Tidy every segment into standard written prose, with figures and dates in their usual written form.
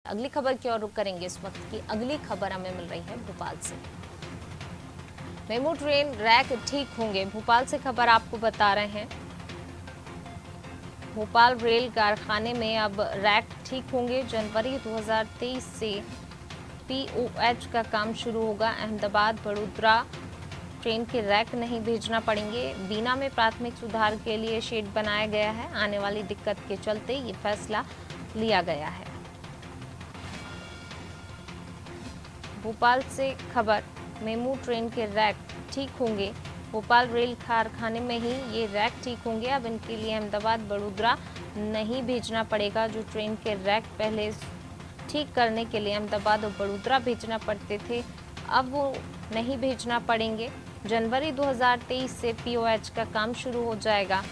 अगली खबर की ओर रुख करेंगे। इस वक्त की अगली खबर हमें मिल रही है भोपाल से। मेमू ट्रेन रैक ठीक होंगे, भोपाल से खबर आपको बता रहे हैं। भोपाल रेल कारखाने में अब रैक ठीक होंगे। जनवरी 2023 से पीओएच का काम शुरू होगा। अहमदाबाद बड़ोदरा ट्रेन के रैक नहीं भेजना पड़ेंगे। बीना में प्राथमिक सुधार के लिए शेड बनाया गया है। आने वाली दिक्कत के चलते ये फैसला लिया गया है। भोपाल से खबर, मेमू ट्रेन के रैक ठीक होंगे। भोपाल रेल कारखाने में ही ये रैक ठीक होंगे। अब इनके लिए अहमदाबाद बड़ोदरा नहीं भेजना पड़ेगा। जो ट्रेन के रैक पहले ठीक करने के लिए अहमदाबाद और बड़ोदरा भेजना पड़ते थे, अब वो नहीं भेजना पड़ेंगे। जनवरी 2023 से पीओएच का काम शुरू हो जाएगा।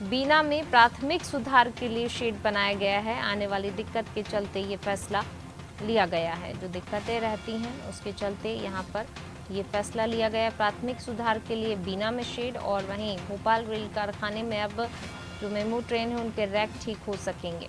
बीना में प्राथमिक सुधार के लिए शेड बनाया गया है। आने वाली दिक्कत के चलते ये फैसला लिया गया है। जो दिक्कतें रहती हैं उसके चलते यहाँ पर ये फैसला लिया गया है। प्राथमिक सुधार के लिए बीना में शेड, और वहीं भोपाल रेल कारखाने में अब जो मेमू ट्रेन है उनके रैक ठीक हो सकेंगे।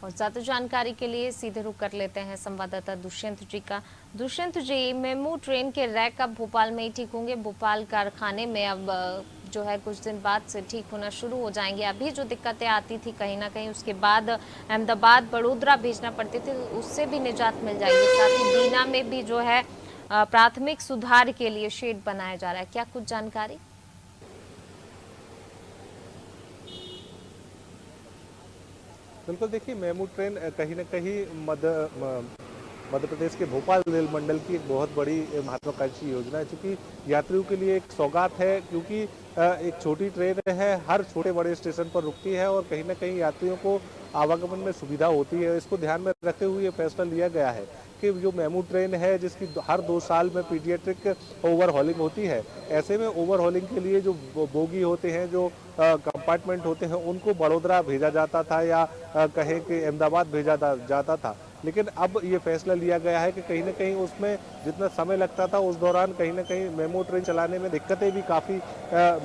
और ज्यादा जानकारी के लिए सीधे रुख कर लेते हैं संवाददाता दुष्यंत जी का। दुष्यंत जी, मेमू ट्रेन के रैक अब भोपाल में ही ठीक होंगे। भोपाल कारखाने में अब जो है कुछ दिन बाद से ठीक होना शुरू हो जाएंगे। अभी जो दिक्कतें आती थी कहीं ना कहीं, उसके बाद अहमदाबाद बड़ोदरा भेजना पड़ते थे, उससे भी निजात मिल जाएगी। साथ ही बीना में भी जो है प्राथमिक सुधार के लिए शेड बनाया जा रहा है। क्या कुछ जानकारी? बिल्कुल, देखिए मेमू ट्रेन कहीं न कहीं मध्य प्रदेश के भोपाल रेल मंडल की एक बहुत बड़ी महत्वाकांक्षी योजना है, चूँकि यात्रियों के लिए एक सौगात है, क्योंकि एक छोटी ट्रेन है, हर छोटे बड़े स्टेशन पर रुकती है और कहीं न कहीं यात्रियों को आवागमन में सुविधा होती है। इसको ध्यान में रखते हुए ये फैसला लिया गया है कि जो मेमू ट्रेन है, जिसकी हर 2 साल में पीडियाट्रिक ओवरहॉलिंग होती है, ऐसे में ओवरहॉलिंग के लिए जो बोगी होते हैं, जो कंपार्टमेंट होते हैं, उनको बड़ोदरा भेजा जाता था या कहें कि अहमदाबाद भेजा जाता था। लेकिन अब ये फैसला लिया गया है कि कहीं न कहीं उसमें जितना समय लगता था, उस दौरान कहीं न कहीं मेमू ट्रेन चलाने में दिक्कतें भी काफ़ी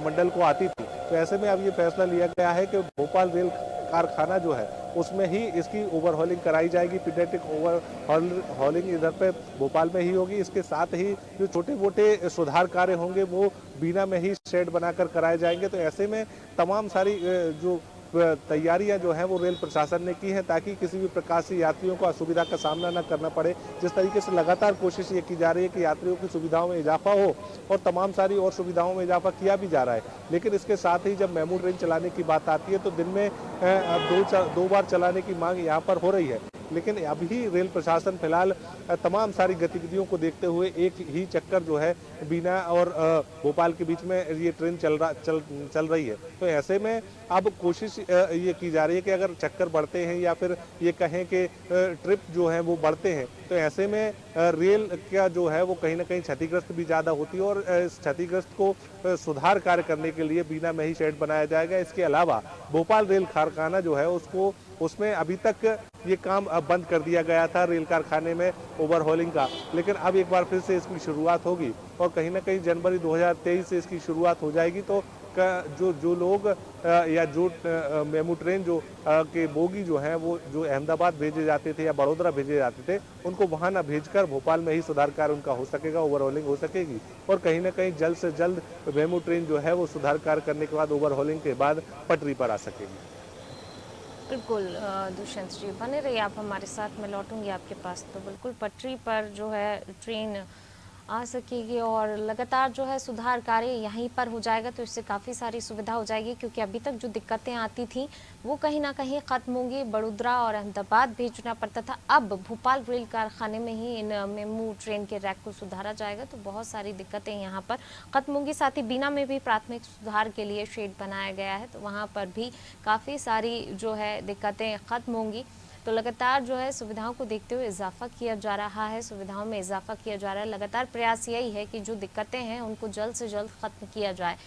मंडल को आती थी। तो ऐसे में अब ये फैसला लिया गया है कि भोपाल रेल कारखाना जो है, उसमें ही इसकी ओवरहॉलिंग कराई जाएगी। पीडियाट्रिक ओवरहॉलिंग इधर पे भोपाल में ही होगी। इसके साथ ही जो छोटे-मोटे सुधार कार्य होंगे, वो बीना में ही शेड बनाकर कराए जाएंगे। तो ऐसे में तमाम सारी जो तैयारियां जो हैं वो रेल प्रशासन ने की है, ताकि किसी भी प्रकार से यात्रियों को असुविधा का सामना न करना पड़े। जिस तरीके से लगातार कोशिश ये की जा रही है कि यात्रियों की सुविधाओं में इजाफा हो, और तमाम सारी और सुविधाओं में इजाफा किया भी जा रहा है। लेकिन इसके साथ ही जब मेमू ट्रेन चलाने की बात आती है, तो दिन में अब दो बार चलाने की मांग यहाँ पर हो रही है। लेकिन अभी रेल प्रशासन फिलहाल तमाम सारी गतिविधियों को देखते हुए एक ही चक्कर जो है बीना और भोपाल के बीच में ये ट्रेन चल रही है। तो ऐसे में अब कोशिश ये की जा रही है कि अगर चक्कर बढ़ते हैं या फिर ये कहें कि ट्रिप जो है वो बढ़ते हैं, तो ऐसे में रेल का जो है वो कहीं ना कहीं क्षतिग्रस्त भी ज़्यादा होती है। और इस क्षतिग्रस्त को सुधार कार्य करने के लिए बीना में ही शेड बनाया जाएगा। इसके अलावा भोपाल रेल कारखाना जो है उसमें अभी तक ये काम अब बंद कर दिया गया था, रेल कारखाने में ओवरहॉलिंग का। लेकिन अब एक बार फिर से इसकी शुरुआत होगी और कहीं ना कहीं जनवरी 2023 से इसकी शुरुआत हो जाएगी। तो जो लोग या जो मेमू ट्रेन जो के बोगी जो हैं, वो जो अहमदाबाद भेजे जाते थे या बड़ोदरा भेजे जाते थे, उनको वहां न भेजकर भोपाल में ही सुधार कार्य उनका हो सकेगा, ओवरहॉलिंग हो सकेगी। और कहीं ना कहीं जल्द से जल्द मेमू ट्रेन जो है वो सुधार कार्य करने के बाद, ओवरहॉलिंग के बाद पटरी पर आ सकेगी। बिल्कुल दुष्यंत जी, बने रहिए आप हमारे साथ। मैं लौटूंगी आपके पास। तो बिल्कुल पटरी पर जो है ट्रेन आ सकेगी और लगातार जो है सुधार कार्य यहीं पर हो जाएगा। तो इससे काफ़ी सारी सुविधा हो जाएगी, क्योंकि अभी तक जो दिक्कतें आती थी वो कहीं ना कहीं ख़त्म होंगी। बड़ोदरा और अहमदाबाद भेजना पड़ता था, अब भोपाल रेल कारखाने में ही इन मेमू ट्रेन के रैक को सुधारा जाएगा। तो बहुत सारी दिक्कतें यहाँ पर ख़त्म होंगी। साथ ही बीना में भी प्राथमिक सुधार के लिए शेड बनाया गया है, तो वहाँ पर भी काफ़ी सारी जो है दिक्कतें ख़त्म होंगी। तो लगातार जो है सुविधाओं को देखते हुए इजाफा किया जा रहा है, सुविधाओं में इजाफा किया जा रहा है। लगातार प्रयास यही है कि जो दिक्कतें हैं उनको जल्द से जल्द खत्म किया जाए।